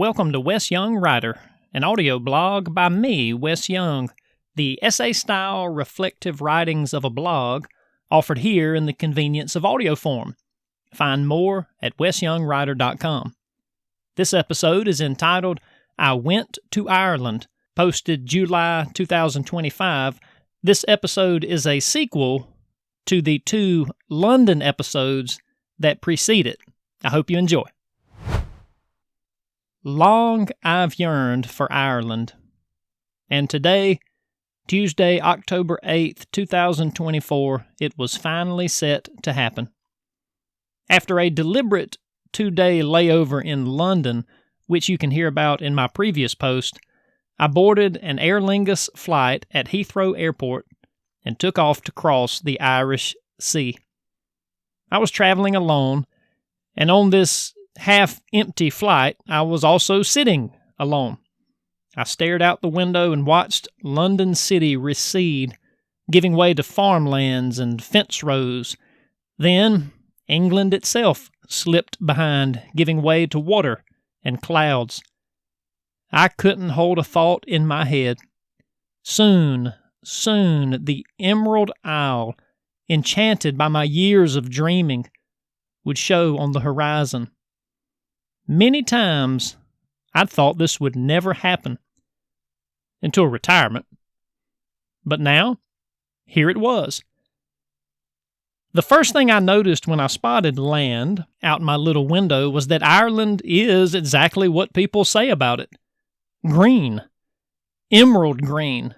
Welcome to Wes Young Writer, an audio blog by me, Wes Young, the essay-style reflective writings of a blog offered here in the convenience of audio form. Find more at wesyoungwriter.com. This episode is entitled, I Went to Ireland, posted July 2025. This episode is a sequel to the 2 London episodes that precede it. I hope you enjoy. Long I've yearned for Ireland, and today, Tuesday, October 8th, 2024, it was finally set to happen. After a deliberate 2-day layover in London, which you can hear about in my previous post, I boarded an Aer Lingus flight at Heathrow Airport and took off to cross the Irish Sea. I was traveling alone, and on this half-empty flight, I was also sitting alone. I stared out the window and watched London City recede, giving way to farmlands and fence rows. Then, England itself slipped behind, giving way to water and clouds. I couldn't hold a thought in my head. Soon, the Emerald Isle, enchanted by my years of dreaming, would show on the horizon. Many times, I'd thought this would never happen until retirement. But now, here it was. The first thing I noticed when I spotted land out my little window was that Ireland is exactly what people say about it. Green. Emerald green.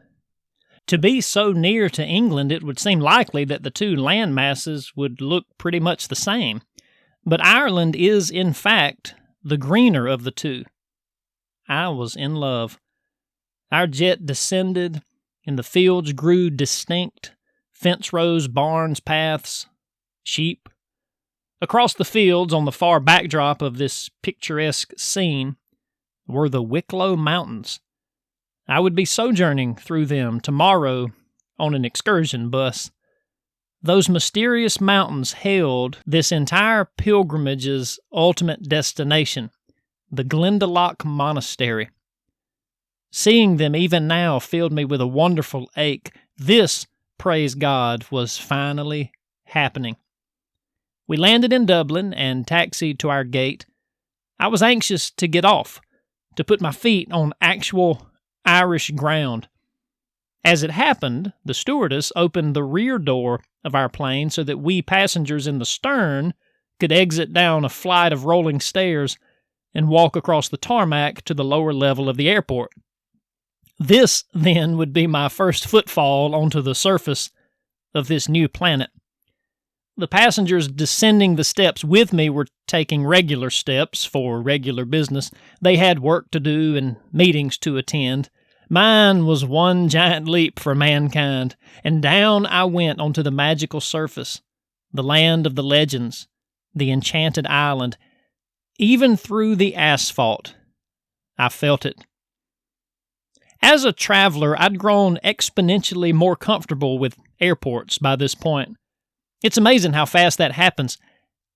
To be so near to England, it would seem likely that the two land masses would look pretty much the same. But Ireland is, in fact, the greener of the two. I was in love. Our jet descended, and the fields grew distinct. Fence rows, barns, paths, sheep. Across the fields, on the far backdrop of this picturesque scene, were the Wicklow Mountains. I would be sojourning through them tomorrow on an excursion bus. Those mysterious mountains held this entire pilgrimage's ultimate destination, the Glendalough Monastery. Seeing them even now filled me with a wonderful ache. This, praise God, was finally happening. We landed in Dublin and taxied to our gate. I was anxious to get off, to put my feet on actual Irish ground. As it happened, the stewardess opened the rear door of our plane so that we passengers in the stern could exit down a flight of rolling stairs and walk across the tarmac to the lower level of the airport. This, then, would be my first footfall onto the surface of this new planet. The passengers descending the steps with me were taking regular steps for regular business. They had work to do and meetings to attend. Mine was one giant leap for mankind, and down I went onto the magical surface, the land of the legends, the enchanted island. Even through the asphalt, I felt it. As a traveler, I'd grown exponentially more comfortable with airports by this point. It's amazing how fast that happens.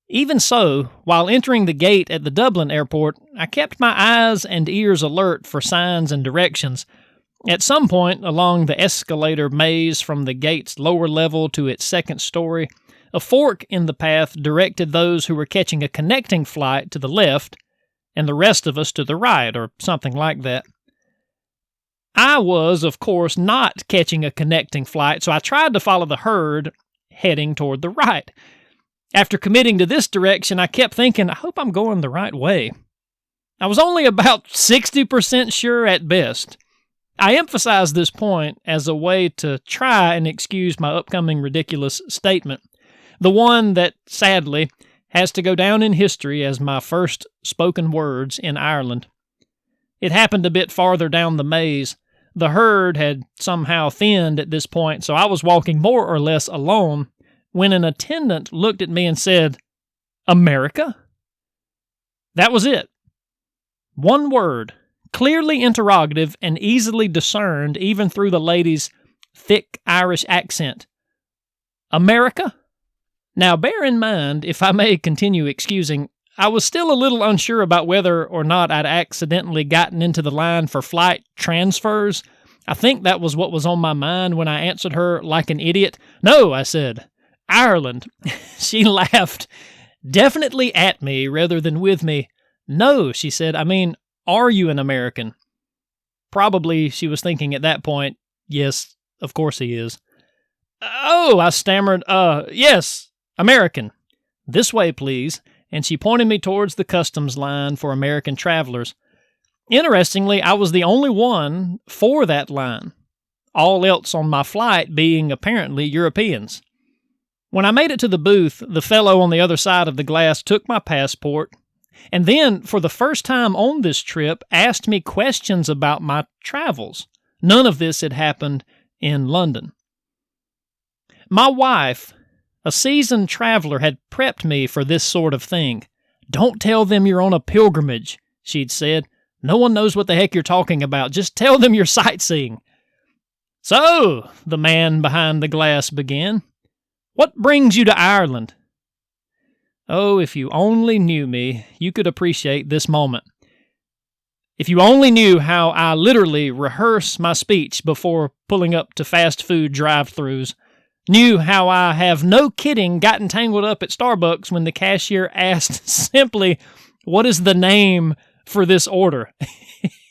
Even so, while entering the gate at the Dublin airport, I kept my eyes and ears alert for signs and directions. At some point along the escalator maze from the gate's lower level to its second story, a fork in the path directed those who were catching a connecting flight to the left and the rest of us to the right, or something like that. I was, of course, not catching a connecting flight, so I tried to follow the herd heading toward the right. After committing to this direction, I kept thinking, I hope I'm going the right way. I was only about 60% sure at best. I emphasize this point as a way to try and excuse my upcoming ridiculous statement, the one that, sadly, has to go down in history as my first spoken words in Ireland. It happened a bit farther down the maze. The herd had somehow thinned at this point, so I was walking more or less alone when an attendant looked at me and said, "America?" That was it. One word, clearly interrogative and easily discerned even through the lady's thick Irish accent. America? Now bear in mind, if I may continue excusing, I was still a little unsure about whether or not I'd accidentally gotten into the line for flight transfers. I think that was what was on my mind when I answered her like an idiot. "No," I said, "Ireland." She laughed, definitely at me rather than with me. "No," she said, "I mean, are you an American?" Probably she was thinking at that point, yes, of course he is. "Oh," I stammered, yes, American. "This way, please." And she pointed me towards the customs line for American travelers. Interestingly, I was the only one for that line, all else on my flight being apparently Europeans. When I made it to the booth, the fellow on the other side of the glass took my passport, and then, for the first time on this trip, asked me questions about my travels. None of this had happened in London. My wife, a seasoned traveler, had prepped me for this sort of thing. "Don't tell them you're on a pilgrimage," she'd said. "No one knows what the heck you're talking about. Just tell them you're sightseeing." "So," the man behind the glass began, "what brings you to Ireland?" Oh, if you only knew me, you could appreciate this moment. If you only knew how I literally rehearse my speech before pulling up to fast food drive-thrus, knew how I have no kidding gotten tangled up at Starbucks when the cashier asked simply, "What is the name for this order?"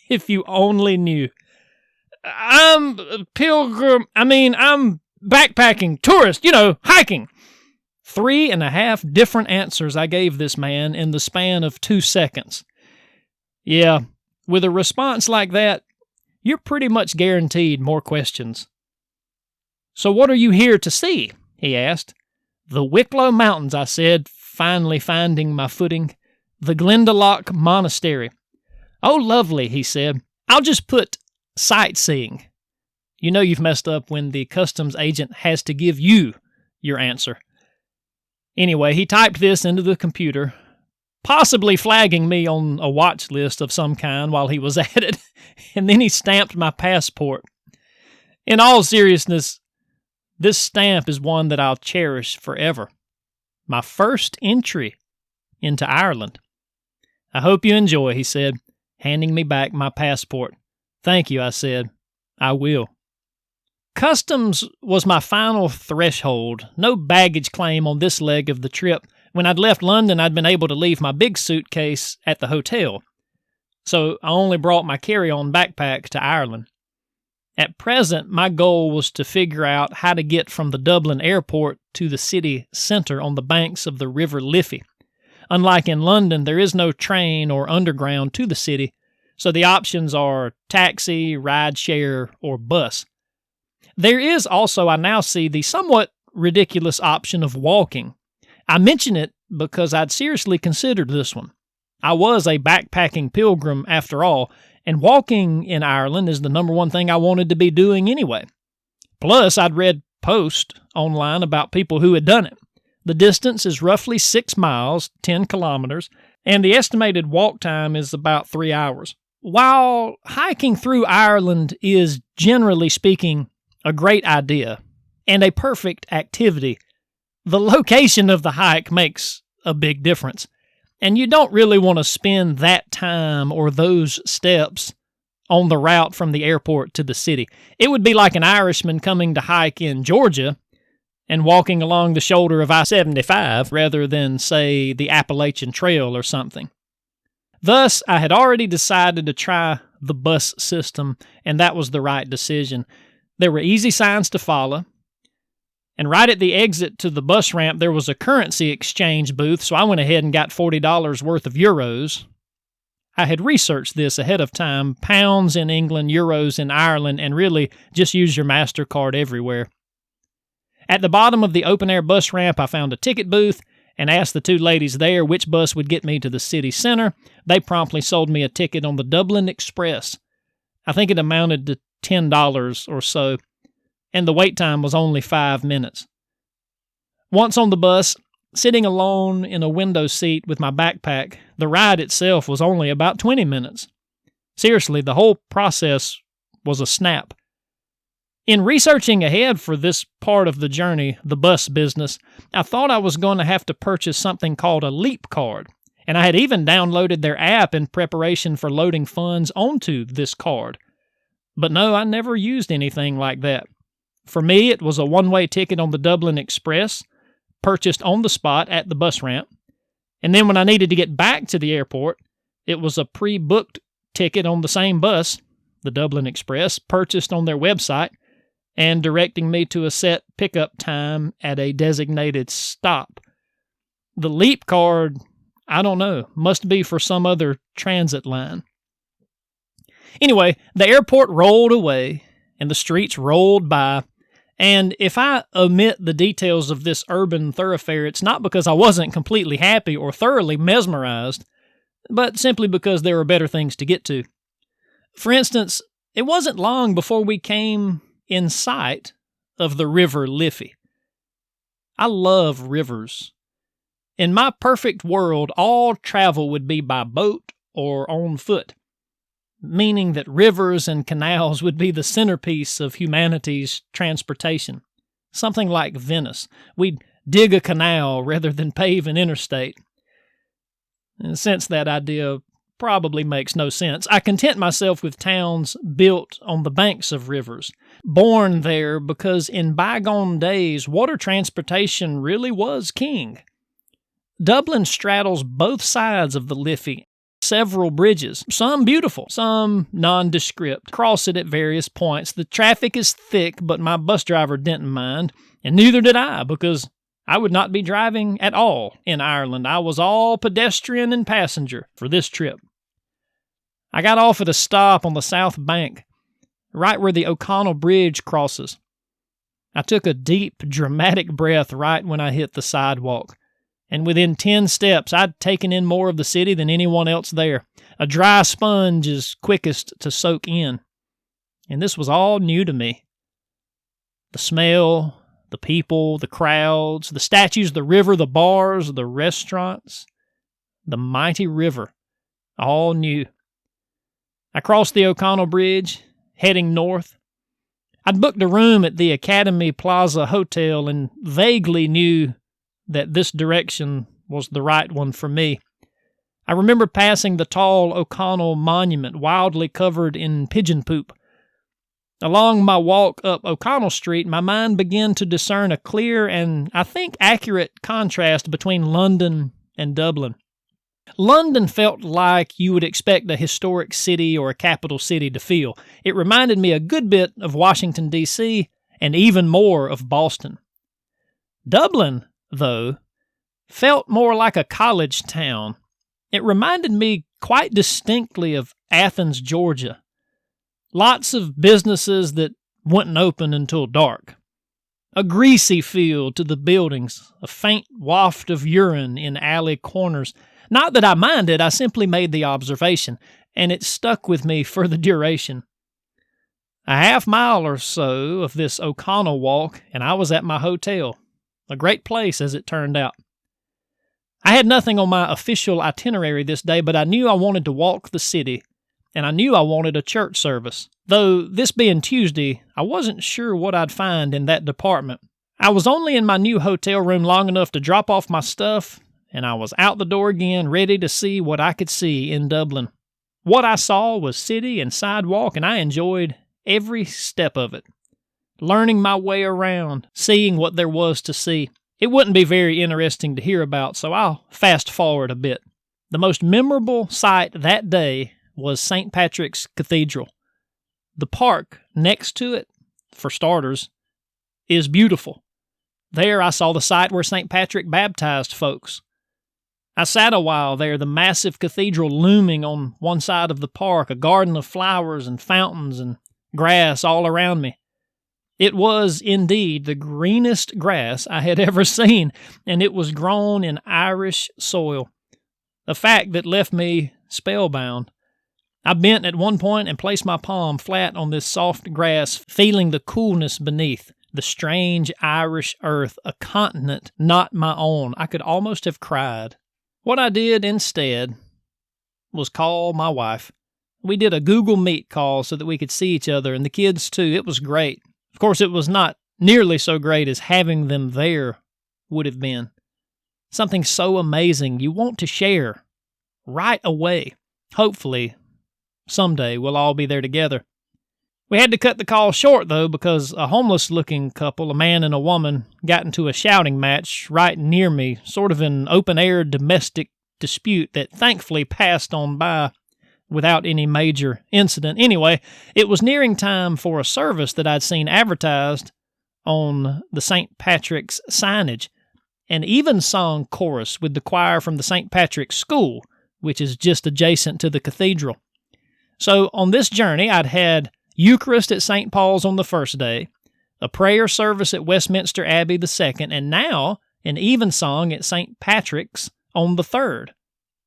If you only knew. I'm backpacking, tourist, hiking." 3.5 different answers I gave this man in the span of 2 seconds. Yeah, with a response like that, you're pretty much guaranteed more questions. "So what are you here to see?" he asked. "The Wicklow Mountains," I said, finally finding my footing. "The Glendalough Monastery." "Oh, lovely," he said. "I'll just put sightseeing." You know you've messed up when the customs agent has to give you your answer. Anyway, he typed this into the computer, possibly flagging me on a watch list of some kind while he was at it, and then he stamped my passport. In all seriousness, this stamp is one that I'll cherish forever. My first entry into Ireland. "I hope you enjoy," he said, handing me back my passport. "Thank you," I said. "I will." Customs was my final threshold. No baggage claim on this leg of the trip. When I'd left London, I'd been able to leave my big suitcase at the hotel. So I only brought my carry-on backpack to Ireland. At present, my goal was to figure out how to get from the Dublin airport to the city centre on the banks of the River Liffey. Unlike in London, there is no train or underground to the city, so the options are taxi, rideshare, or bus. There is also, I now see, the somewhat ridiculous option of walking. I mention it because I'd seriously considered this one. I was a backpacking pilgrim after all, and walking in Ireland is the number one thing I wanted to be doing anyway. Plus, I'd read posts online about people who had done it. The distance is roughly 6 miles, 10 kilometers, and the estimated walk time is about 3 hours. While hiking through Ireland is, generally speaking, a great idea and a perfect activity, the location of the hike makes a big difference. And you don't really want to spend that time or those steps on the route from the airport to the city. It would be like an Irishman coming to hike in Georgia and walking along the shoulder of I-75 rather than, say, the Appalachian Trail or something. Thus, I had already decided to try the bus system, and that was the right decision. There were easy signs to follow, and right at the exit to the bus ramp, there was a currency exchange booth, so I went ahead and got $40 worth of euros. I had researched this ahead of time, pounds in England, euros in Ireland, and really just use your MasterCard everywhere. At the bottom of the open-air bus ramp, I found a ticket booth and asked the two ladies there which bus would get me to the city center. They promptly sold me a ticket on the Dublin Express. I think it amounted to $10 or so, and the wait time was only 5 minutes. Once on the bus, sitting alone in a window seat with my backpack, the ride itself was only about 20 minutes. Seriously, the whole process was a snap. In researching ahead for this part of the journey, the bus business, I thought I was going to have to purchase something called a Leap card. and I had even downloaded their app in preparation for loading funds onto this card. But no, I never used anything like that. For me, it was a one-way ticket on the Dublin Express, purchased on the spot at the bus ramp, and then when I needed to get back to the airport, it was a pre-booked ticket on the same bus, the Dublin Express, purchased on their website, and directing me to a set pickup time at a designated stop. The Leap card, I don't know, must be for some other transit line. Anyway, the airport rolled away, and the streets rolled by, and if I omit the details of this urban thoroughfare, it's not because I wasn't completely happy or thoroughly mesmerized, but simply because there were better things to get to. For instance, it wasn't long before we came in sight of the River Liffey. I love rivers. In my perfect world, all travel would be by boat or on foot, meaning that rivers and canals would be the centerpiece of humanity's transportation. Something like Venice. We'd dig a canal rather than pave an interstate. And since that idea probably makes no sense, I content myself with towns built on the banks of rivers, born there because in bygone days, water transportation really was king. Dublin straddles both sides of the Liffey. Several bridges, some beautiful, some nondescript, cross it at various points. The traffic is thick, but my bus driver didn't mind, and neither did I, because I would not be driving at all in Ireland. I was all pedestrian and passenger for this trip. I got off at a stop on the south bank, right where the O'Connell Bridge crosses. I took a deep, dramatic breath right when I hit the sidewalk, and within 10 steps, I'd taken in more of the city than anyone else there. A dry sponge is quickest to soak in, and this was all new to me. The smell, the people, the crowds, the statues, the river, the bars, the restaurants, the mighty river, all new. I crossed the O'Connell Bridge, heading north. I'd booked a room at the Academy Plaza Hotel and vaguely knew that this direction was the right one for me. I remember passing the tall O'Connell monument, wildly covered in pigeon poop. Along my walk up O'Connell Street, my mind began to discern a clear and, I think, accurate contrast between London and Dublin. London felt like you would expect a historic city or a capital city to feel. It reminded me a good bit of Washington, D.C., and even more of Boston. Dublin, though, felt more like a college town. It reminded me quite distinctly of Athens, Georgia. Lots of businesses that wouldn't open until dark. A greasy feel to the buildings, a faint waft of urine in alley corners. Not that I minded, I simply made the observation, and it stuck with me for the duration. A half mile or so of this O'Connell walk, and I was at my hotel. A great place, as it turned out. I had nothing on my official itinerary this day, but I knew I wanted to walk the city, and I knew I wanted a church service. Though, this being Tuesday, I wasn't sure what I'd find in that department. I was only in my new hotel room long enough to drop off my stuff, and I was out the door again, ready to see what I could see in Dublin. What I saw was city and sidewalk, and I enjoyed every step of it. Learning my way around, seeing what there was to see. It wouldn't be very interesting to hear about, so I'll fast forward a bit. The most memorable sight that day was St. Patrick's Cathedral. The park next to it, for starters, is beautiful. There I saw the site where St. Patrick baptized folks. I sat a while there, the massive cathedral looming on one side of the park, a garden of flowers and fountains and grass all around me. It was, indeed, the greenest grass I had ever seen, and it was grown in Irish soil, a fact that left me spellbound. I bent at one point and placed my palm flat on this soft grass, feeling the coolness beneath, the strange Irish earth, a continent not my own. I could almost have cried. What I did instead was call my wife. We did a Google Meet call so that we could see each other, and the kids too. It was great. Of course, it was not nearly so great as having them there would have been. Something so amazing you want to share right away. Hopefully, someday we'll all be there together. We had to cut the call short, though, because a homeless-looking couple, a man and a woman, got into a shouting match right near me, sort of an open-air domestic dispute that thankfully passed on by without any major incident. Anyway, it was nearing time for a service that I'd seen advertised on the St. Patrick's signage, an evensong chorus with the choir from the St. Patrick's School, which is just adjacent to the cathedral. So on this journey, I'd had Eucharist at St. Paul's on the first day, a prayer service at Westminster Abbey the second, and now an evensong at St. Patrick's on the third.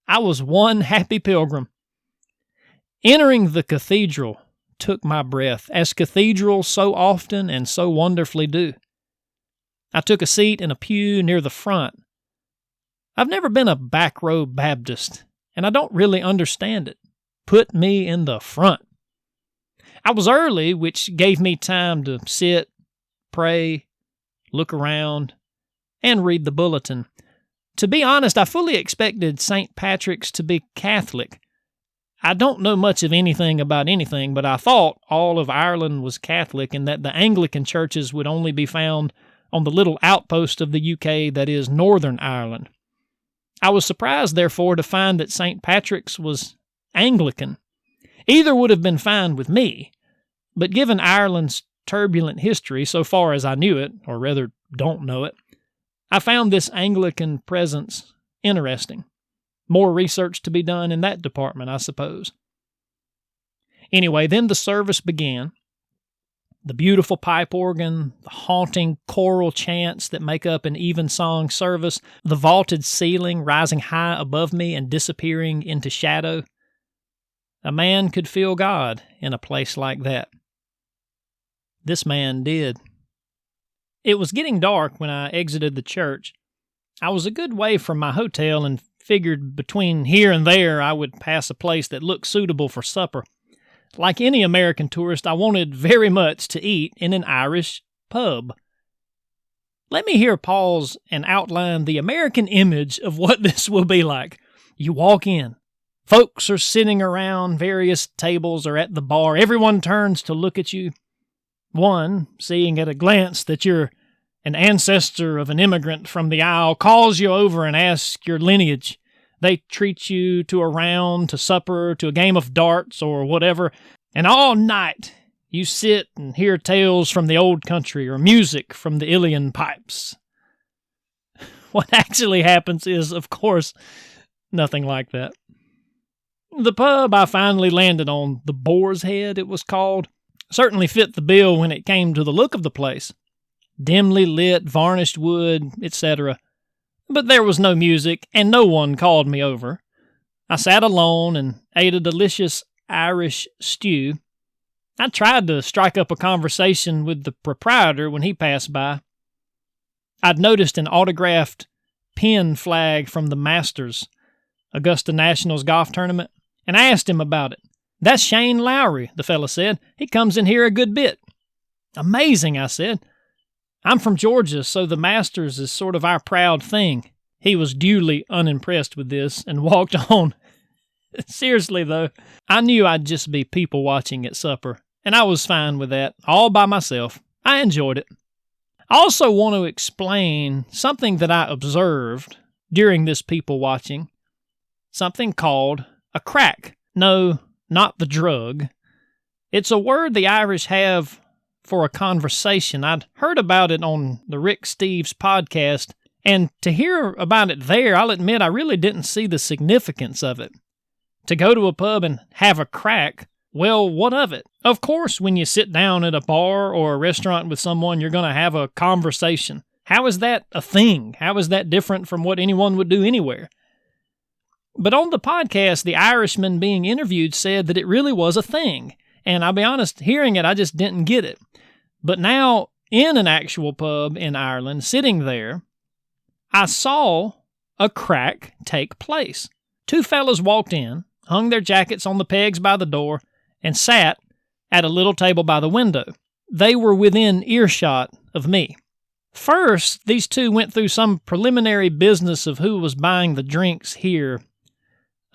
I was one happy pilgrim. Entering the cathedral took my breath, as cathedrals so often and so wonderfully do. I took a seat in a pew near the front. I've never been a back row Baptist, and I don't really understand it. Put me in the front. I was early, which gave me time to sit, pray, look around, and read the bulletin. To be honest, I fully expected St. Patrick's to be Catholic. I don't know much of anything about anything, but I thought all of Ireland was Catholic and that the Anglican churches would only be found on the little outpost of the UK that is Northern Ireland. I was surprised, therefore, to find that St. Patrick's was Anglican. Either would have been fine with me, but given Ireland's turbulent history, so far as I knew it, or rather don't know it, I found this Anglican presence interesting. More research to be done in that department, I suppose. Anyway, then the service began. The beautiful pipe organ, the haunting choral chants that make up an evensong service, the vaulted ceiling rising high above me and disappearing into shadow. A man could feel God in a place like that. This man did. It was getting dark when I exited the church. I was a good way from my hotel and figured between here and there I would pass a place that looked suitable for supper. Like any American tourist, I wanted very much to eat in an Irish pub. Let me here pause and outline the American image of what this will be like. You walk in. Folks are sitting around various tables or at the bar. Everyone turns to look at you. One, seeing at a glance that you're an ancestor of an immigrant from the Isle, calls you over and asks your lineage. They treat you to a round, to supper, to a game of darts or whatever, and all night you sit and hear tales from the old country or music from the Ilian pipes. What actually happens is, of course, nothing like that. The pub I finally landed on, the Boar's Head it was called, certainly fit the bill when it came to the look of the place. Dimly lit, varnished wood, etc. But there was no music, and no one called me over. I sat alone and ate a delicious Irish stew. I tried to strike up a conversation with the proprietor when he passed by. I'd noticed an autographed pin flag from the Masters, Augusta Nationals golf tournament, and I asked him about it. "That's Shane Lowry," the fella said. "He comes in here a good bit." "Amazing," I said. "I'm from Georgia, so the Masters is sort of our proud thing." He was duly unimpressed with this and walked on. Seriously, though, I knew I'd just be people watching at supper, and I was fine with that, all by myself. I enjoyed it. I also want to explain something that I observed during this people watching, something called a crack. No, not the drug. It's a word the Irish have for a conversation. I'd heard about it on the Rick Steves podcast, and to hear about it there, I'll admit I really didn't see the significance of it. To go to a pub and have a crack, well, what of it? Of course, when you sit down at a bar or a restaurant with someone, you're going to have a conversation. How is that a thing? How is that different from what anyone would do anywhere? But on the podcast, the Irishman being interviewed said that it really was a thing. And I'll be honest, hearing it, I just didn't get it. But now, in an actual pub in Ireland, sitting there, I saw a crack take place. Two fellas walked in, hung their jackets on the pegs by the door, and sat at a little table by the window. They were within earshot of me. First, these two went through some preliminary business of who was buying the drinks here.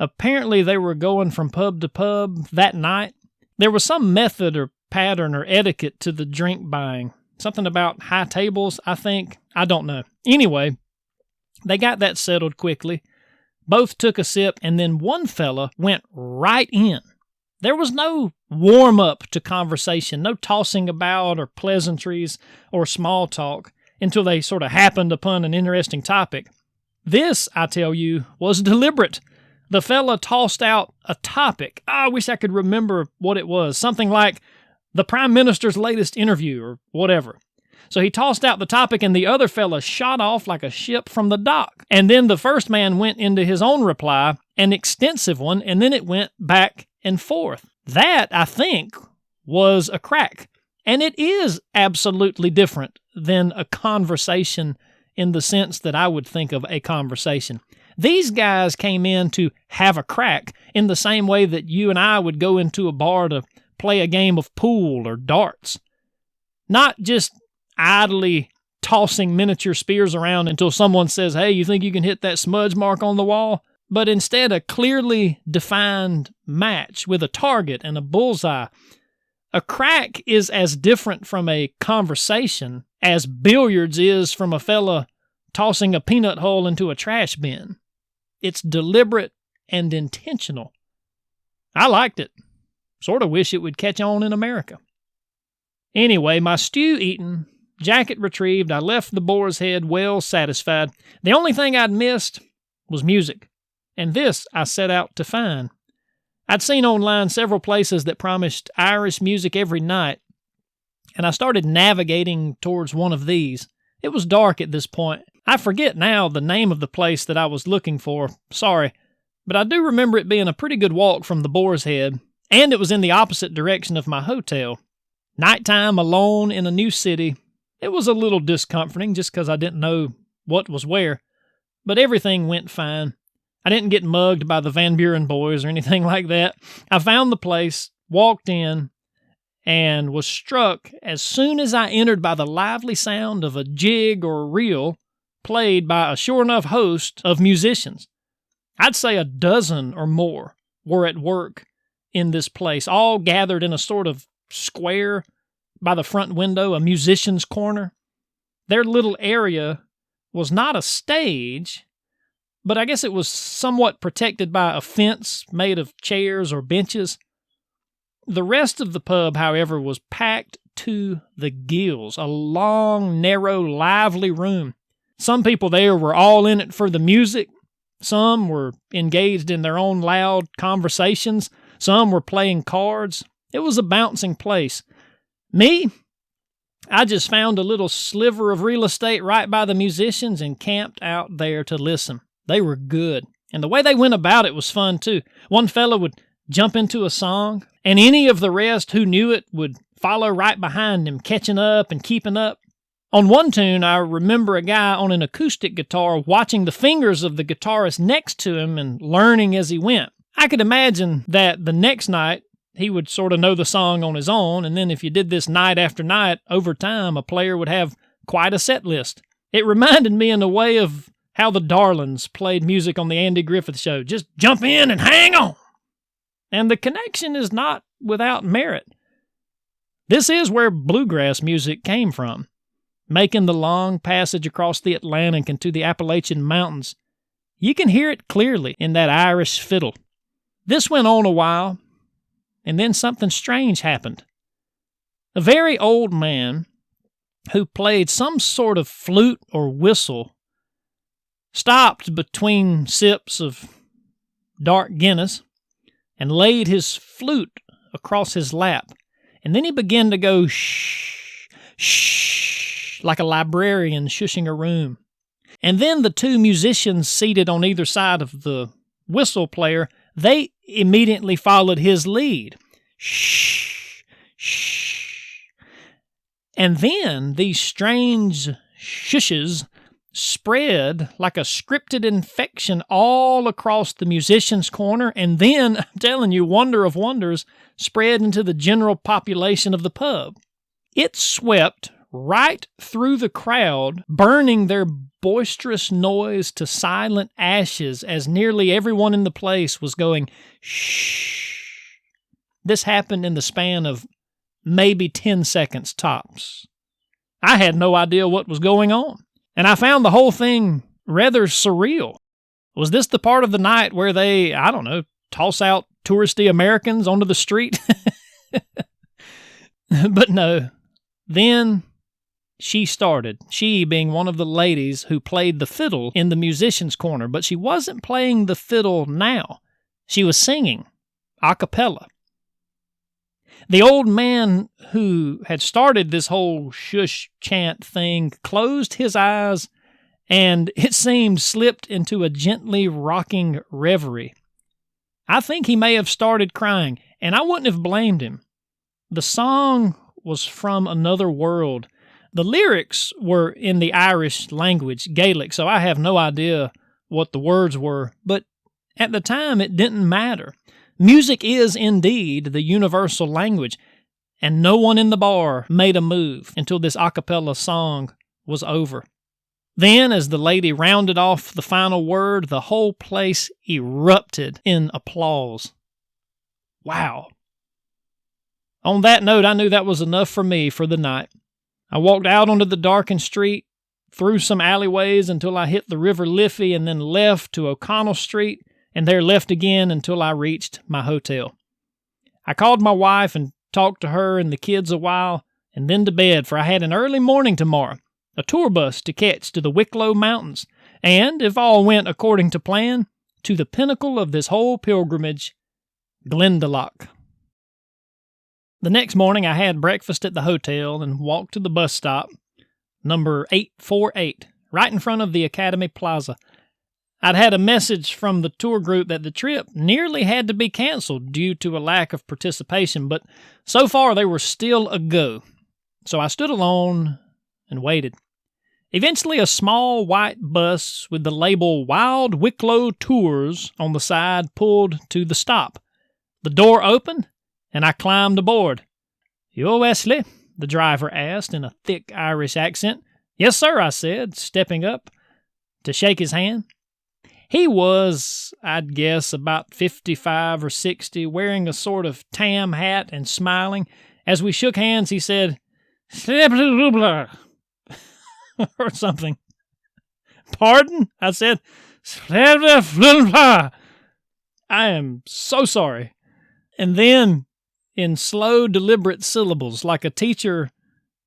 Apparently they were going from pub to pub that night. There was some method or pattern or etiquette to the drink buying. Something about high tables, I think. I don't know. Anyway, they got that settled quickly. Both took a sip, and then one fella went right in. There was no warm-up to conversation, no tossing about or pleasantries or small talk until they sort of happened upon an interesting topic. This, I tell you, was deliberate. The fella tossed out a topic. I wish I could remember what it was. Something like the Prime Minister's latest interview or whatever. So he tossed out the topic, and the other fella shot off like a ship from the dock. And then the first man went into his own reply, an extensive one, and then it went back and forth. That, I think, was a crack. And it is absolutely different than a conversation in the sense that I would think of a conversation. These guys came in to have a crack in the same way that you and I would go into a bar to play a game of pool or darts. Not just idly tossing miniature spears around until someone says, hey, you think you can hit that smudge mark on the wall? But instead a clearly defined match with a target and a bullseye. A crack is as different from a conversation as billiards is from a fella tossing a peanut hull into a trash bin. It's deliberate and intentional. I liked it. Sort of wish it would catch on in America. Anyway, my stew eaten, jacket retrieved, I left the Boar's Head well satisfied. The only thing I'd missed was music, and this I set out to find. I'd seen online several places that promised Irish music every night, and I started navigating towards one of these. It was dark at this point. I forget now the name of the place that I was looking for, sorry, but I do remember it being a pretty good walk from the Boar's Head, and it was in the opposite direction of my hotel. Nighttime alone in a new city. It was a little discomforting just because I didn't know what was where, but everything went fine. I didn't get mugged by the Van Buren boys or anything like that. I found the place, walked in, and was struck as soon as I entered by the lively sound of a jig or reel played by a sure enough host of musicians. I'd say a dozen or more were at work in this place, all gathered in a sort of square by the front window, a musician's corner. Their little area was not a stage, but I guess it was somewhat protected by a fence made of chairs or benches. The rest of the pub, however, was packed to the gills, a long, narrow, lively room. Some people there were all in it for the music. Some were engaged in their own loud conversations. Some were playing cards. It was a bouncing place. Me, I just found a little sliver of real estate right by the musicians and camped out there to listen. They were good. And the way they went about it was fun, too. One fellow would jump into a song, and any of the rest who knew it would follow right behind him, catching up and keeping up. On one tune, I remember a guy on an acoustic guitar watching the fingers of the guitarist next to him and learning as he went. I could imagine that the next night, he would sort of know the song on his own, and then if you did this night after night, over time, a player would have quite a set list. It reminded me in a way of how the Darlings played music on the Andy Griffith Show. Just jump in and hang on! And the connection is not without merit. This is where bluegrass music came from, making the long passage across the Atlantic and to the Appalachian Mountains. You can hear it clearly in that Irish fiddle. This went on a while, and then something strange happened. A very old man who played some sort of flute or whistle stopped between sips of dark Guinness and laid his flute across his lap. And then he began to go shh, shh, like a librarian shushing a room. And then the two musicians seated on either side of the whistle player, they immediately followed his lead. Shh, shh. And then these strange shushes spread like a scripted infection all across the musician's corner, and then, I'm telling you, wonder of wonders, spread into the general population of the pub. It swept right through the crowd, burning their boisterous noise to silent ashes as nearly everyone in the place was going, shh. This happened in the span of maybe 10 seconds tops. I had no idea what was going on, and I found the whole thing rather surreal. Was this the part of the night where they, I don't know, toss out touristy Americans onto the street? But no. Then she started, she being one of the ladies who played the fiddle in the musician's corner, but she wasn't playing the fiddle now. She was singing, a cappella. The old man who had started this whole shush chant thing closed his eyes and, it seemed, slipped into a gently rocking reverie. I think he may have started crying, and I wouldn't have blamed him. The song was from another world. The lyrics were in the Irish language, Gaelic, so I have no idea what the words were, but at the time it didn't matter. Music is indeed the universal language, and no one in the bar made a move until this a cappella song was over. Then, as the lady rounded off the final word, the whole place erupted in applause. Wow. On that note, I knew that was enough for me for the night. I walked out onto the darkened street, through some alleyways until I hit the River Liffey, and then left to O'Connell Street, and there left again until I reached my hotel. I called my wife and talked to her and the kids a while, and then to bed, for I had an early morning tomorrow, a tour bus to catch to the Wicklow Mountains, and, if all went according to plan, to the pinnacle of this whole pilgrimage, Glendalough. The next morning I had breakfast at the hotel and walked to the bus stop, number 848, right in front of the Academy Plaza. I'd had a message from the tour group that the trip nearly had to be canceled due to a lack of participation, but so far they were still a go. So I stood alone and waited. Eventually a small white bus with the label Wild Wicklow Tours on the side pulled to the stop. The door opened, and I climbed aboard. "You're Wesley?" the driver asked in a thick Irish accent. "Yes, sir," I said, stepping up to shake his hand. He was, I'd guess, about 55 or 60, wearing a sort of tam hat and smiling. As we shook hands, he said, or something. "Pardon?" I said. "I am so sorry." And then, in slow, deliberate syllables, like a teacher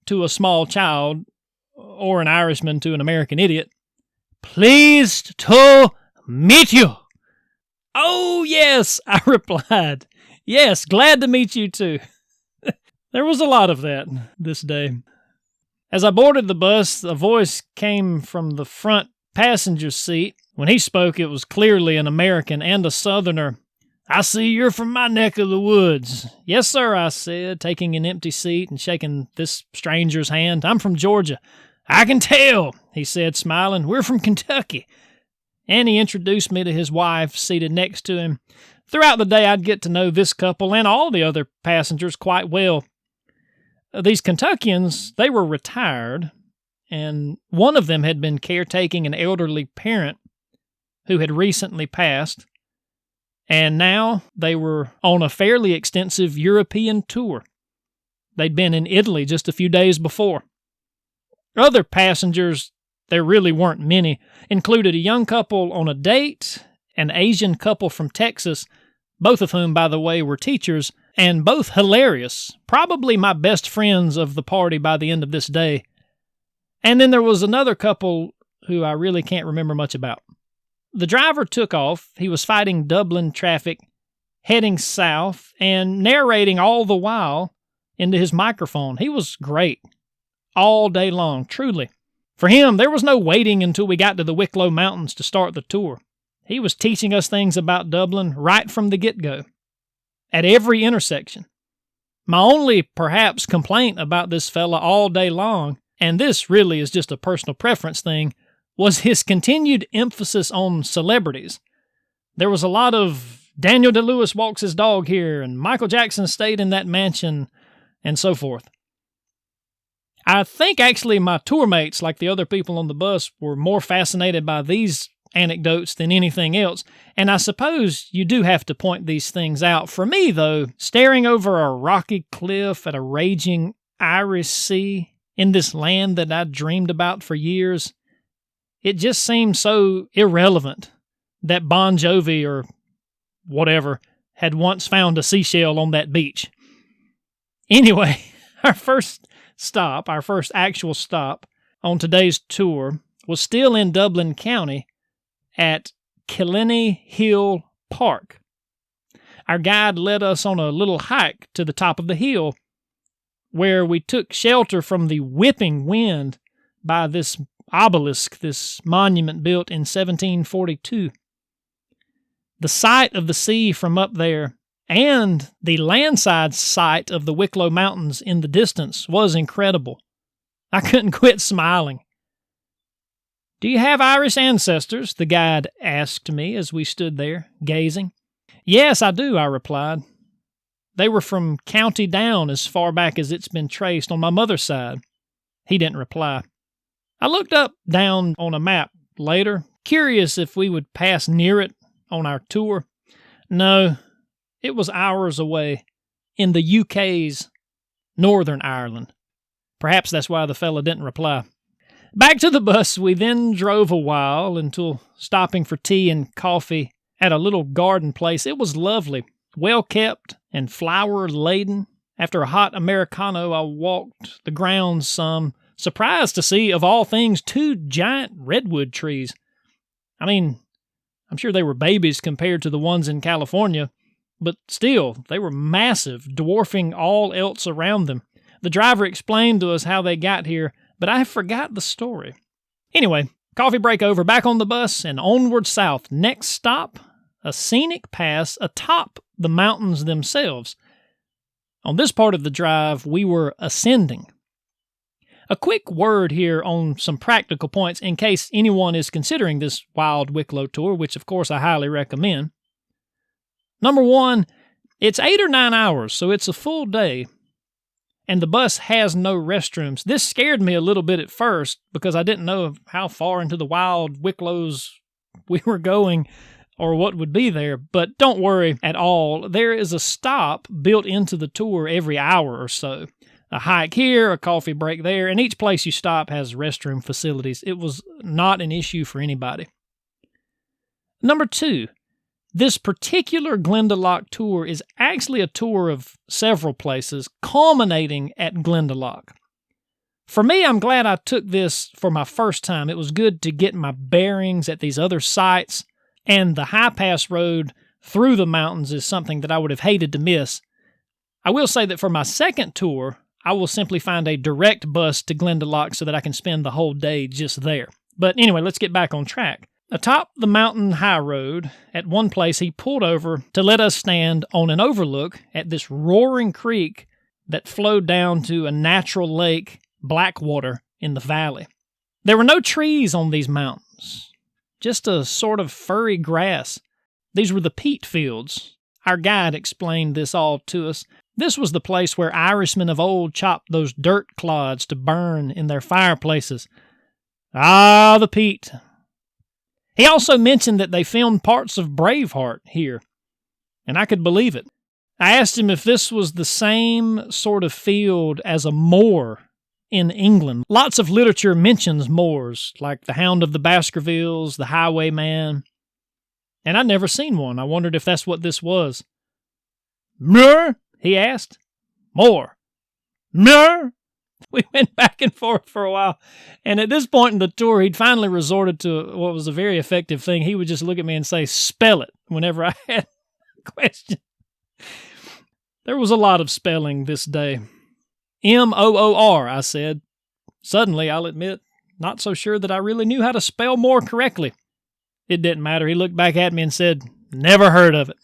to a small child, or an Irishman to an American idiot, "Pleased to meet you." "Oh, yes," I replied. "Yes, glad to meet you, too." There was a lot of that this day. As I boarded the bus, a voice came from the front passenger seat. When he spoke, it was clearly an American and a Southerner. "I see you're from my neck of the woods." "Yes, sir," I said, taking an empty seat and shaking this stranger's hand. "I'm from Georgia." "I can tell," he said, smiling. "We're from Kentucky." And he introduced me to his wife seated next to him. Throughout the day, I'd get to know this couple and all the other passengers quite well. These Kentuckians, they were retired, and one of them had been caretaking an elderly parent who had recently passed, and now they were on a fairly extensive European tour. They'd been in Italy just a few days before. Other passengers, there really weren't many, included a young couple on a date, an Asian couple from Texas, both of whom, by the way, were teachers, and both hilarious, probably my best friends of the party by the end of this day. And then there was another couple who I really can't remember much about. The driver took off. He was fighting Dublin traffic, heading south, and narrating all the while into his microphone. He was great all day long, truly. For him, there was no waiting until we got to the Wicklow Mountains to start the tour. He was teaching us things about Dublin right from the get-go, at every intersection. My only, perhaps, complaint about this fella all day long, and this really is just a personal preference thing, was his continued emphasis on celebrities. There was a lot of Daniel Day-Lewis walks his dog here, and Michael Jackson stayed in that mansion, and so forth. I think actually my tour mates, like the other people on the bus, were more fascinated by these anecdotes than anything else, and I suppose you do have to point these things out. For me, though, staring over a rocky cliff at a raging Irish Sea in this land that I dreamed about for years, it just seemed so irrelevant that Bon Jovi or whatever had once found a seashell on that beach. Anyway, our first actual stop on today's tour was still in Dublin County at Killiney Hill Park. Our guide led us on a little hike to the top of the hill where we took shelter from the whipping wind by this obelisk, this monument built in 1742. The sight of the sea from up there and the landside sight of the Wicklow Mountains in the distance was incredible. I couldn't quit smiling. "Do you have Irish ancestors?" the guide asked me as we stood there, gazing. "Yes, I do," I replied. "They were from County Down as far back as it's been traced on my mother's side." He didn't reply. I looked up down on a map later, curious if we would pass near it on our tour. No, it was hours away, in the UK's Northern Ireland. Perhaps that's why the fella didn't reply. Back to the bus, we then drove a while until stopping for tea and coffee at a little garden place. It was lovely, well-kept and flower-laden. After a hot Americano, I walked the grounds some, surprised to see, of all things, 2 giant redwood trees. I mean, I'm sure they were babies compared to the ones in California, but still, they were massive, dwarfing all else around them. The driver explained to us how they got here, but I forgot the story. Anyway, coffee break over, back on the bus, and onward south. Next stop, a scenic pass atop the mountains themselves. On this part of the drive, we were ascending. A quick word here on some practical points in case anyone is considering this Wild Wicklow tour, which of course I highly recommend. Number 1, it's 8 or 9 hours, so it's a full day, and the bus has no restrooms. This scared me a little bit at first because I didn't know how far into the Wild Wicklows we were going or what would be there, but don't worry at all. There is a stop built into the tour every hour or so. A hike here, a coffee break there, and each place you stop has restroom facilities. It was not an issue for anybody. Number 2, this particular Glendalough tour is actually a tour of several places, culminating at Glendalough. For me, I'm glad I took this for my first time. It was good to get my bearings at these other sites, and the high pass road through the mountains is something that I would have hated to miss. I will say that for my second tour, I will simply find a direct bus to Glendalough so that I can spend the whole day just there. But anyway, let's get back on track. Atop the mountain high road, at one place he pulled over to let us stand on an overlook at this roaring creek that flowed down to a natural lake, Blackwater, in the valley. There were no trees on these mountains, just a sort of furry grass. These were the peat fields. Our guide explained this all to us. This was the place where Irishmen of old chopped those dirt clods to burn in their fireplaces. Ah, the peat. He also mentioned that they filmed parts of Braveheart here, and I could believe it. I asked him if this was the same sort of field as a moor in England. Lots of literature mentions moors, like the Hound of the Baskervilles, the Highwayman, and I'd never seen one. I wondered if that's what this was. "Moor?" he asked. "Moor. Moor?" We went back and forth for a while, and at this point in the tour, he'd finally resorted to what was a very effective thing. He would just look at me and say, "Spell it," whenever I had a question. There was a lot of spelling this day. "M-O-O-R," I said. Suddenly, I'll admit, not so sure that I really knew how to spell more correctly. It didn't matter. He looked back at me and said, "Never heard of it."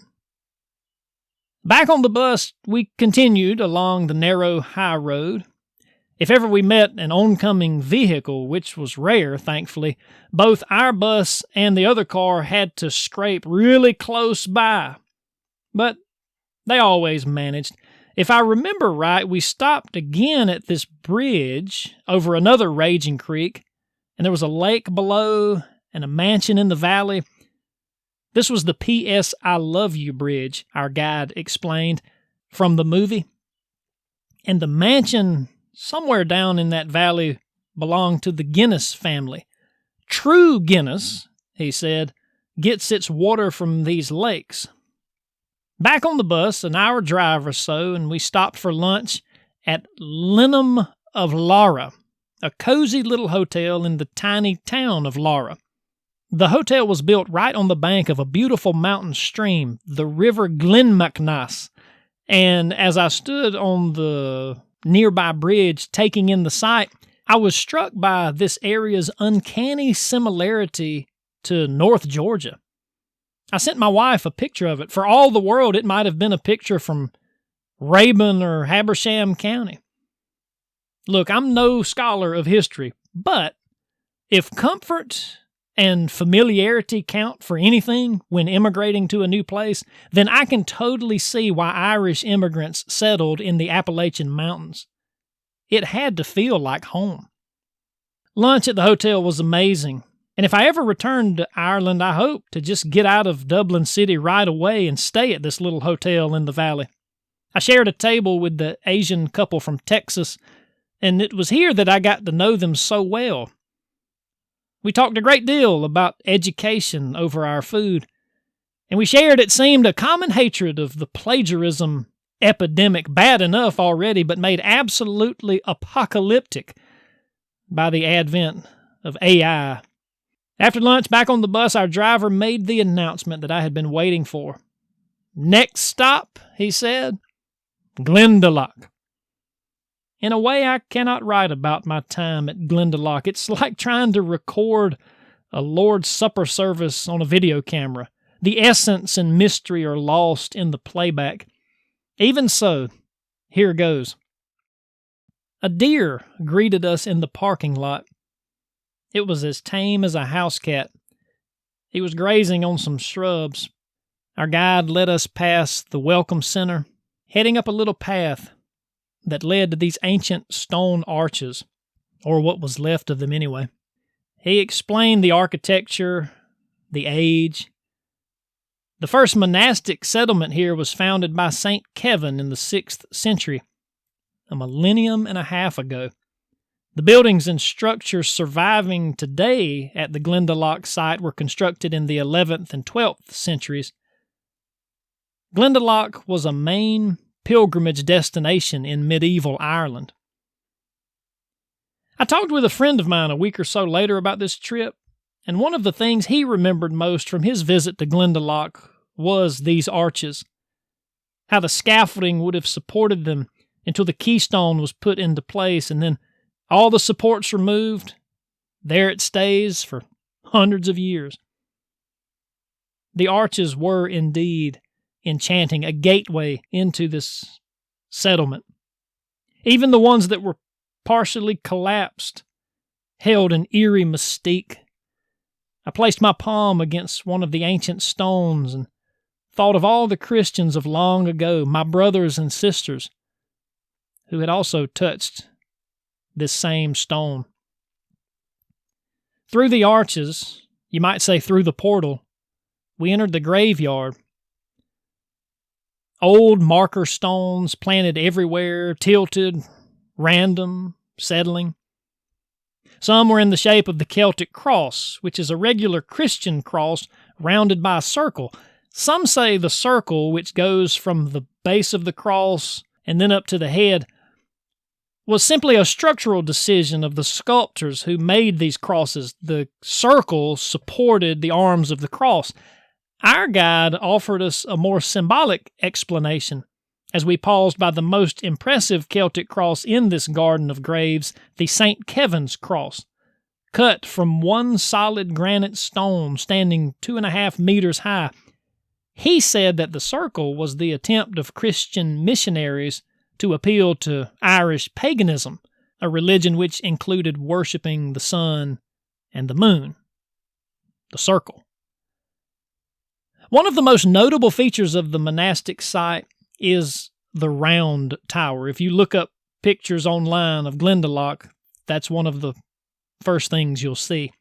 Back on the bus, we continued along the narrow high road. If ever we met an oncoming vehicle, which was rare, thankfully, both our bus and the other car had to scrape really close by. But they always managed. If I remember right, we stopped again at this bridge over another raging creek, and there was a lake below and a mansion in the valley. This was the P.S. I Love You bridge, our guide explained, from the movie. And the mansion somewhere down in that valley belonged to the Guinness family. True Guinness, he said, gets its water from these lakes. Back on the bus, an hour drive or so, and we stopped for lunch at Lenham of Lara, a cozy little hotel in the tiny town of Lara. The hotel was built right on the bank of a beautiful mountain stream, the River Glenmacnas, and as I stood on the nearby bridge taking in the sight, I was struck by this area's uncanny similarity to North Georgia. I sent my wife a picture of it. For all the world, it might have been a picture from Rabun or Habersham County. Look, I'm no scholar of history, but if comfort and familiarity count for anything when immigrating to a new place, then I can totally see why Irish immigrants settled in the Appalachian Mountains. It had to feel like home. Lunch at the hotel was amazing. And if I ever return to Ireland, I hope to just get out of Dublin City right away and stay at this little hotel in the valley. I shared a table with the Asian couple from Texas, and it was here that I got to know them so well. We talked a great deal about education over our food, and we shared, it seemed, a common hatred of the plagiarism epidemic, bad enough already, but made absolutely apocalyptic by the advent of AI. After lunch, back on the bus, our driver made the announcement that I had been waiting for. Next stop, he said, Glendalough. In a way, I cannot write about my time at Glendalough. It's like trying to record a Lord's Supper service on a video camera. The essence and mystery are lost in the playback. Even so, here goes. A deer greeted us in the parking lot. It was as tame as a house cat. He was grazing on some shrubs. Our guide led us past the Welcome Center, heading up a little path that led to these ancient stone arches, or what was left of them anyway. He explained the architecture, the age. The first monastic settlement here was founded by St. Kevin in the 6th century, a millennium and a half ago. The buildings and structures surviving today at the Glendalough site were constructed in the 11th and 12th centuries. Glendalough was a main pilgrimage destination in medieval Ireland. I talked with a friend of mine a week or so later about this trip, and one of the things he remembered most from his visit to Glendalough was these arches, how the scaffolding would have supported them until the keystone was put into place, and then all the supports removed. There it stays for hundreds of years. The arches were indeed enchanting, a gateway into this settlement. Even the ones that were partially collapsed held an eerie mystique. I placed my palm against one of the ancient stones and thought of all the Christians of long ago, my brothers and sisters, who had also touched this same stone. Through the arches, you might say through the portal, we entered the graveyard. Old marker stones planted everywhere, tilted, random, settling. Some were in the shape of the Celtic cross, which is a regular Christian cross rounded by a circle. Some say the circle, which goes from the base of the cross and then up to the head, was simply a structural decision of the sculptors who made these crosses. The circle supported the arms of the cross. Our guide offered us a more symbolic explanation as we paused by the most impressive Celtic cross in this garden of graves, the St. Kevin's cross, cut from one solid granite stone standing 2.5 meters high. He said that the circle was the attempt of Christian missionaries to appeal to Irish paganism, a religion which included worshiping the sun and the moon. The circle. One of the most notable features of the monastic site is the round tower. If you look up pictures online of Glendalough, that's one of the first things you'll see.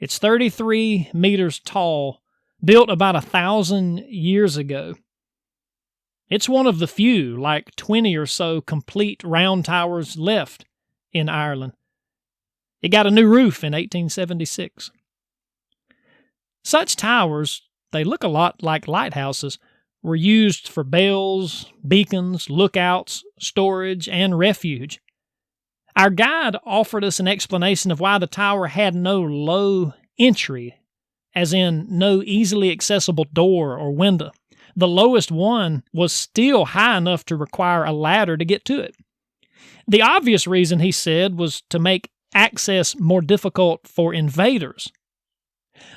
It's 33 meters tall, built about 1,000 years ago. It's one of the few, like 20 or so, complete round towers left in Ireland. It got a new roof in 1876. Such towers, they look a lot like lighthouses, were used for bells, beacons, lookouts, storage, and refuge. Our guide offered us an explanation of why the tower had no low entry, as in no easily accessible door or window. The lowest one was still high enough to require a ladder to get to it. The obvious reason, he said, was to make access more difficult for invaders.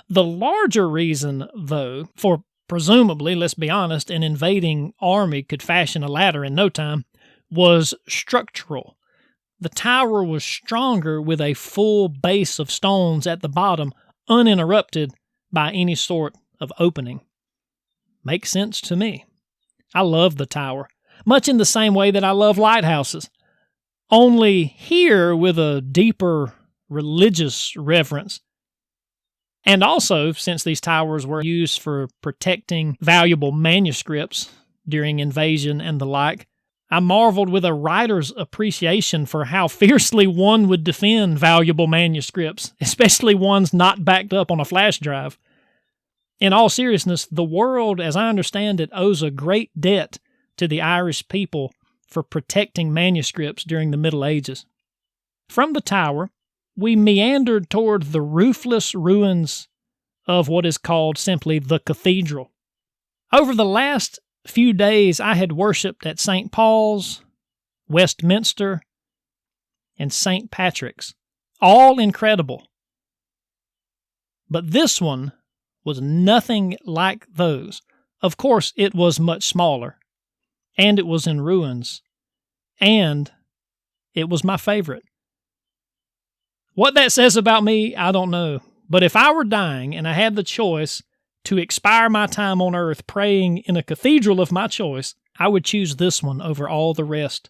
The larger reason, though, for presumably, let's be honest, an invading army could fashion a ladder in no time, was structural. The tower was stronger with a full base of stones at the bottom, uninterrupted by any sort of opening. Makes sense to me. I love the tower, much in the same way that I love lighthouses, only here with a deeper religious reverence. And also, since these towers were used for protecting valuable manuscripts during invasion and the like, I marveled with a writer's appreciation for how fiercely one would defend valuable manuscripts, especially ones not backed up on a flash drive. In all seriousness, the world, as I understand it, owes a great debt to the Irish people for protecting manuscripts during the Middle Ages. From the tower, we meandered toward the roofless ruins of what is called simply the cathedral. Over the last few days, I had worshipped at St. Paul's, Westminster, and St. Patrick's, all incredible. But this one was nothing like those. Of course, it was much smaller, and it was in ruins, and it was my favorite. What that says about me, I don't know, but if I were dying and I had the choice to expire my time on earth praying in a cathedral of my choice, I would choose this one over all the rest.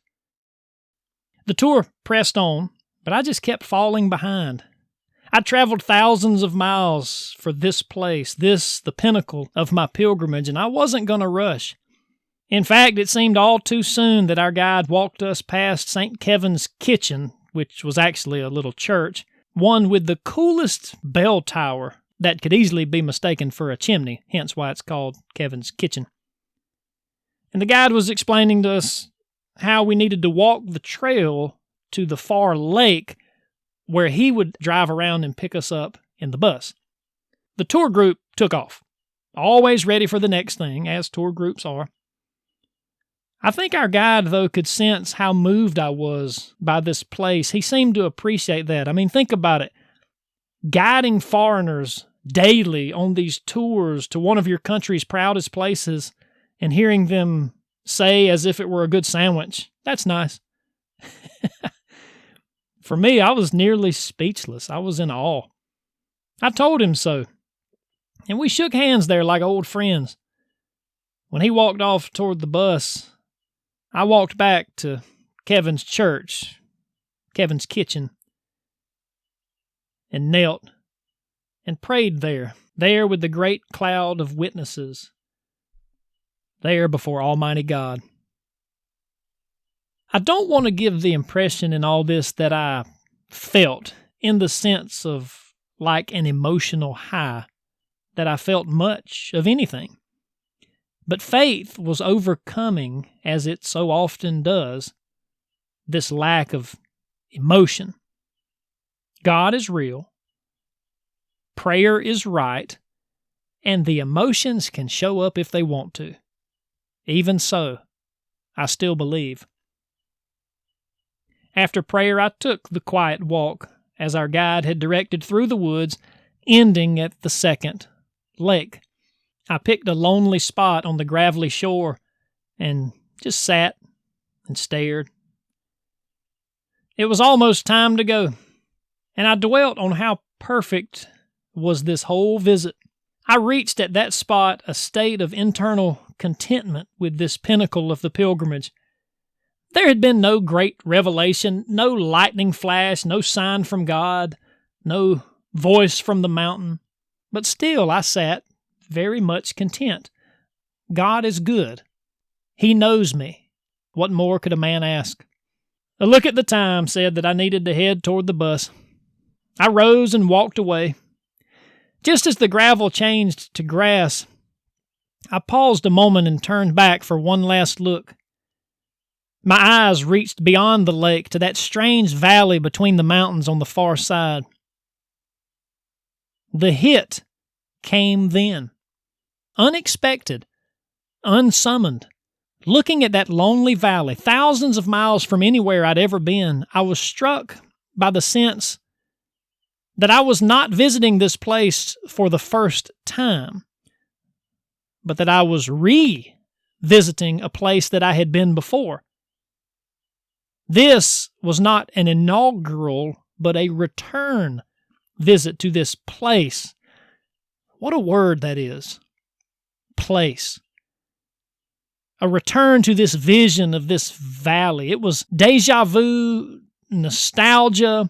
The tour pressed on, but I just kept falling behind. I traveled thousands of miles for this place, the pinnacle of my pilgrimage, and I wasn't going to rush. In fact, it seemed all too soon that our guide walked us past St. Kevin's Kitchen, which was actually a little church, one with the coolest bell tower that could easily be mistaken for a chimney, hence why it's called Kevin's Kitchen. And the guide was explaining to us how we needed to walk the trail to the far lake where he would drive around and pick us up in the bus. The tour group took off, always ready for the next thing, as tour groups are. I think our guide, though, could sense how moved I was by this place. He seemed to appreciate that. I mean, think about it. Guiding foreigners daily on these tours to one of your country's proudest places and hearing them say as if it were a good sandwich, that's nice. For me, I was nearly speechless. I was in awe. I told him so, and we shook hands there like old friends. When he walked off toward the bus, I walked back to Kevin's church, Kevin's Kitchen, and knelt and prayed there with the great cloud of witnesses, there before Almighty God. I don't want to give the impression in all this that I felt, in the sense of like an emotional high, that I felt much of anything. But faith was overcoming, as it so often does, this lack of emotion. God is real, prayer is right, and the emotions can show up if they want to. Even so, I still believe. After prayer, I took the quiet walk, as our guide had directed, through the woods, ending at the second lake. I picked a lonely spot on the gravelly shore and just sat and stared. It was almost time to go, and I dwelt on how perfect was this whole visit. I reached at that spot a state of internal contentment with this pinnacle of the pilgrimage. There had been no great revelation, no lightning flash, no sign from God, no voice from the mountain, but still I sat very much content. God is good. He knows me. What more could a man ask? A look at the time said that I needed to head toward the bus. I rose and walked away. Just as the gravel changed to grass, I paused a moment and turned back for one last look. My eyes reached beyond the lake to that strange valley between the mountains on the far side. The hit came then, unexpected, unsummoned. Looking at that lonely valley, thousands of miles from anywhere I'd ever been, I was struck by the sense that I was not visiting this place for the first time, but that I was revisiting a place that I had been before. This was not an inaugural, but a return visit to this place. What a word that is. Place. A return to this vision of this valley. It was déjà vu, nostalgia,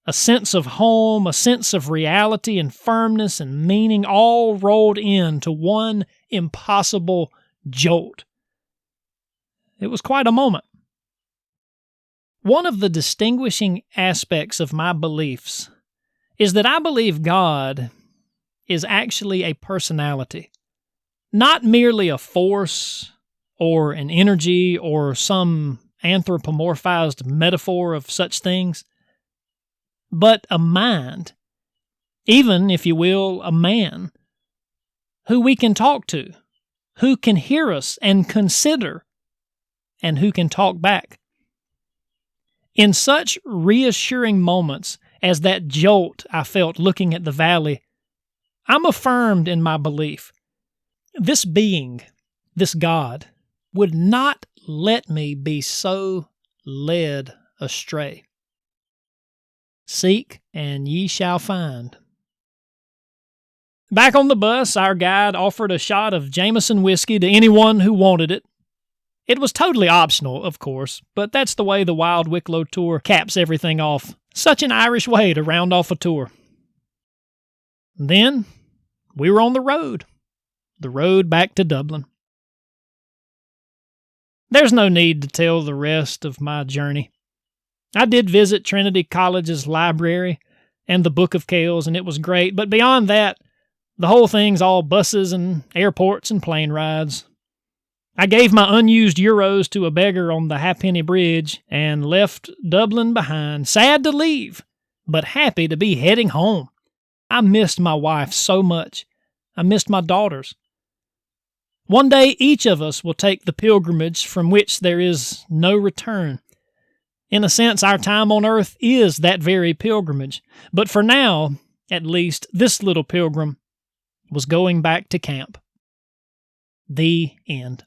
a sense of home, a sense of reality and firmness and meaning, all rolled into one impossible jolt. It was quite a moment. One of the distinguishing aspects of my beliefs is that I believe God is actually a personality, not merely a force or an energy or some anthropomorphized metaphor of such things, but a mind, even, if you will, a man, who we can talk to, who can hear us and consider, and who can talk back. In such reassuring moments as that jolt I felt looking at the valley, I'm affirmed in my belief. This being, this God, would not let me be so led astray. Seek, and ye shall find. Back on the bus, our guide offered a shot of Jameson whiskey to anyone who wanted it. It was totally optional, of course, but that's the way the Wild Wicklow tour caps everything off. Such an Irish way to round off a tour. Then, we were on the road back to Dublin. There's no need to tell the rest of my journey. I did visit Trinity College's library and the Book of Kells, and it was great, but beyond that, the whole thing's all buses and airports and plane rides. I gave my unused euros to a beggar on the Halfpenny Bridge and left Dublin behind, sad to leave, but happy to be heading home. I missed my wife so much. I missed my daughters. One day, each of us will take the pilgrimage from which there is no return. In a sense, our time on earth is that very pilgrimage. But for now, at least, this little pilgrim was going back to camp. The end.